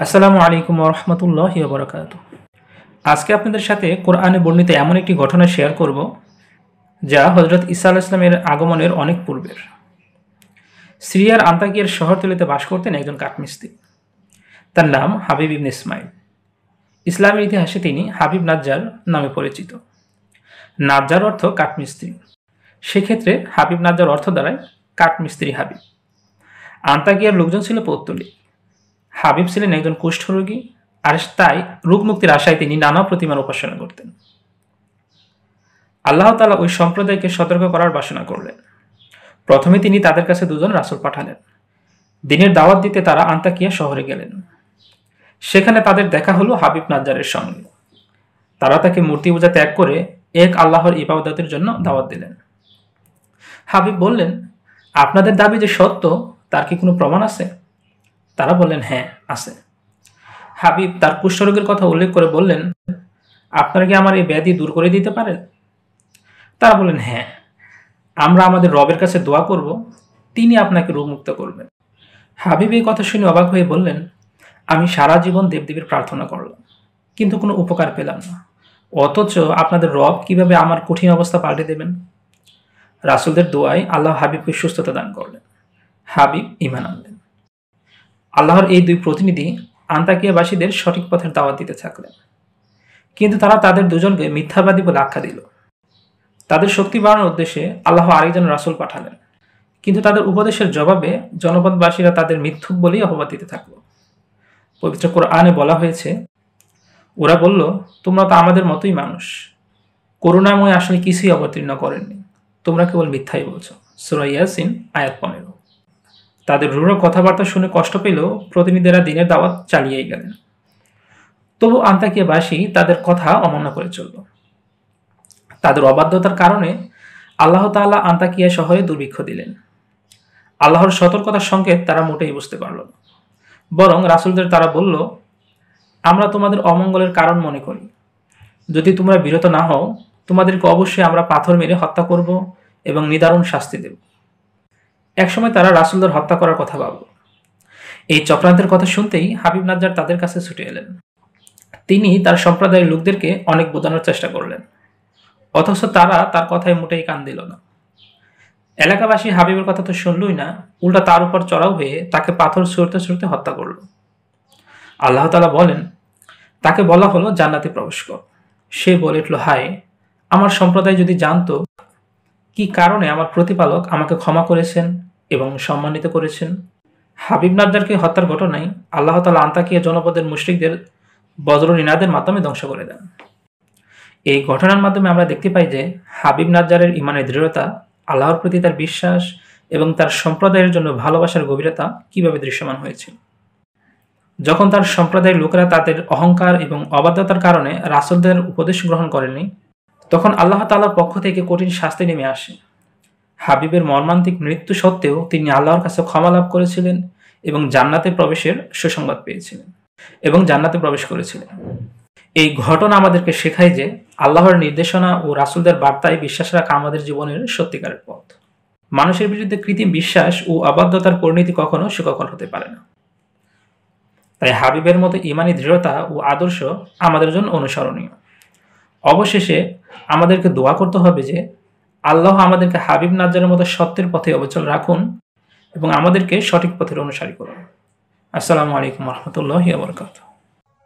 আসসালামু আলাইকুম ওয়া রাহমাতুল্লাহি ওয়া বারাকাতুহু। আজকে আপনাদের সাথে কোরআনে বর্ণিত এমন একটি ঘটনা শেয়ার করব যা হযরত ঈসা আলাইহিস সালামের আগমনের অনেক পূর্বের। সিরিয়ার আন্তাকিয়ার শহরতলিতে বাস করতেন একজন কাঠমিস্ত্রি। তার নাম হাবিব ইবনে ইসমাইল। ইসলামের ইতিহাসে তিনি হাবিব নাজ্জার নামে পরিচিত। নাজ্জার অর্থ কাঠমিস্ত্রি। সেক্ষেত্রে হাবিব নাজ্জার অর্থ দাঁড়ায় কাঠমিস্ত্রি হাবিব। আন্তাকিয়ার লোকজন ছিল পৌত্তলিক। হাবিব ছিলেন একজন কুষ্ঠরোগী, আর তাই রোগ মুক্তির আশায় তিনি নানা প্রতিমার উপাসনা করতেন। আল্লাহ তাআলা ওই সম্প্রদায়কে সতর্ক করার বাসনা করলেন। প্রথমে তিনি তাদের কাছে দুজন রাসূল পাঠালেন। দিনের দাওয়াত দিতে তারা আন্তাকিয়া শহরে গেলেন। সেখানে তাদের দেখা হলো হাবিব নাজ্জারের সঙ্গে। তারা তাকে মূর্তি পূজা ত্যাগ করে এক আল্লাহর ইবাদতের জন্য দাওয়াত দিলেন। হাবিব বললেন, আপনাদের দাবি যে সত্য, তার কি কোনো প্রমাণ আছে? তারা বললেন, হ্যাঁ আছে। হাবিব তার কুষ্ঠরোগের কথা উল্লেখ করে বললেন, আপনারা কি আমার এই ব্যাধি দূর করে দিতে পারেন? তারা বললেন, হ্যাঁ, আমরা আমাদের রবের কাছে দোয়া করব, তিনি আপনাকে রোগমুক্ত করবেন। হাবিব এই কথা শুনে অবাক হয়ে বললেন, আমি সারা জীবন দেবদেবীর প্রার্থনা করলাম, কিন্তু কোনো উপকার পেলাম না, অথচ আপনাদের রব কিভাবে আমার কঠিন অবস্থা পাল্টে দেবেন? রাসূলদের দোয়ায় আল্লাহ হাবিবকে সুস্থতা দান করলেন। হাবিব ঈমান আনলেন। আল্লাহর এই দুই প্রতিনিধি আন্তাকিয়াবাসীদের সঠিক পথের দাওয়াত দিতে থাকলেন, কিন্তু তারা তাদের দুজনকে মিথ্যাবাদী বলে আখ্যা দিল। তাদের শক্তি বাড়ানোর উদ্দেশ্যে আল্লাহ আরেকজন রাসূল পাঠালেন, কিন্তু তাদের উপদেশের জবাবে জনপদবাসীরা তাদের মিথ্যুক বলেই অপবাদ দিতে থাকল। পবিত্র কোরআনে বলা হয়েছে, ওরা বলল, তোমরা তো আমাদের মতোই মানুষ, করুণাময় আসলে কিছুই অবতীর্ণ করেননি, তোমরা কেবল মিথ্যাই বলছো। সূরা ইয়াসিন আয়াত 15। তাদের রূঢ় কথাবার্তা শুনে কষ্ট পেলেও প্রতিনিধিরা দিনের দাওয়াত চালিয়েই গেলেন। তবু আন্তাকিয়াবাসী তাদের কথা অমান্য করে চলল। তাদের অবাধ্যতার কারণে আল্লাহ তাআলা আন্তাকিয়া শহরে দুর্ভিক্ষ দিলেন। আল্লাহর সতর্কতার সংকেত তারা মোটেই বুঝতে পারল না। বরং রাসূলদের তারা বলল, আমরা তোমাদের অমঙ্গলের কারণ মনে করি, যদি তোমরা বিরত না হও, তোমাদেরকে অবশ্যই আমরা পাথর মেরে হত্যা করব এবং নিদারুণ শাস্তি দেব। একসময় তারা রাসূলদের হত্যা করার কথা ভাবল। এই চক্রান্তের কথা শুনতেই হাবিব নাজ্জার তাদের কাছে ছুটে এলেন। তিনি তার সম্প্রদায়ের লোকদেরকে অনেক বোঝানোর চেষ্টা করলেন, অথচ তারা তার কথায় মোটেই কান দিল না। এলাকাবাসী হাবিবের কথা তো শুনলই না, উল্টা তার উপর চড়াও হয়ে তাকে পাথর ছুঁড়তে ছুঁড়তে হত্যা করল। আল্লাহ তাআলা বলেন, তাকে বলা হলো জান্নাতে প্রবেশ কর। সে বলে উঠল, হায়, আমার সম্প্রদায় যদি জানতো কি কারণে আমার প্রতিপালক আমাকে ক্ষমা করেছেন এবং সম্মানিত করেছেন। হাবিব নাজ্জারকে হত্যার ঘটনায় আল্লাহ তাআলা আন্তাকিয়া জনপদের মুশরিকদের বজ্র নিনাদের মাধ্যমে ধ্বংস করে দেন। এই ঘটনার মাধ্যমে আমরা দেখতে পাই যে হাবিব নাজ্জারের ঈমানের দৃঢ়তা, আল্লাহর প্রতি তার বিশ্বাস এবং তার সম্প্রদায়ের জন্য ভালোবাসার গভীরতা কিভাবে দৃশ্যমান হয়েছিল। যখন তার সম্প্রদায়ের লোকেরা তাদের অহংকার এবং অবাধ্যতার কারণে রাসূলদের উপদেশ গ্রহণ করেনি, তখন আল্লাহ তাআলার পক্ষ থেকে কঠিন শাস্তি নেমে আসে। হাবিবের মর্মান্তিক মৃত্যু সত্ত্বেও তিনি আল্লাহর কাছে ক্ষমা লাভ করেছিলেন এবং জান্নাতে প্রবেশের সুসংবাদ পেয়েছিলেন এবং জান্নাতে প্রবেশ করেছিলেন। এই ঘটনা আমাদেরকে শেখায় যে আল্লাহর নির্দেশনা ও রাসূলদের বার্তায় বিশ্বাস রাখা আমাদের জীবনের সত্যিকারের পথ। মানুষের বিরুদ্ধে কৃত্রিম বিশ্বাস ও অবাধ্যতার পরিণতি কখনো সুখকর হতে পারে না। তাই হাবিবের মতো ঈমানী দৃঢ়তা ও আদর্শ আমাদের জন্য অনুসরণীয়। অবশেষে আমাদেরকে দোয়া করতে হবে যে আল্লাহ আমাদেরকে হাবিব নাজ্জারের মতো সত্যের পথে অবিচল রাখুন এবং আমাদেরকে সঠিক পথের অনুসারী করুন। আসসালামু আলাইকুম ওয়া রাহমাতুল্লাহি ওয়া বারাকাতুহু।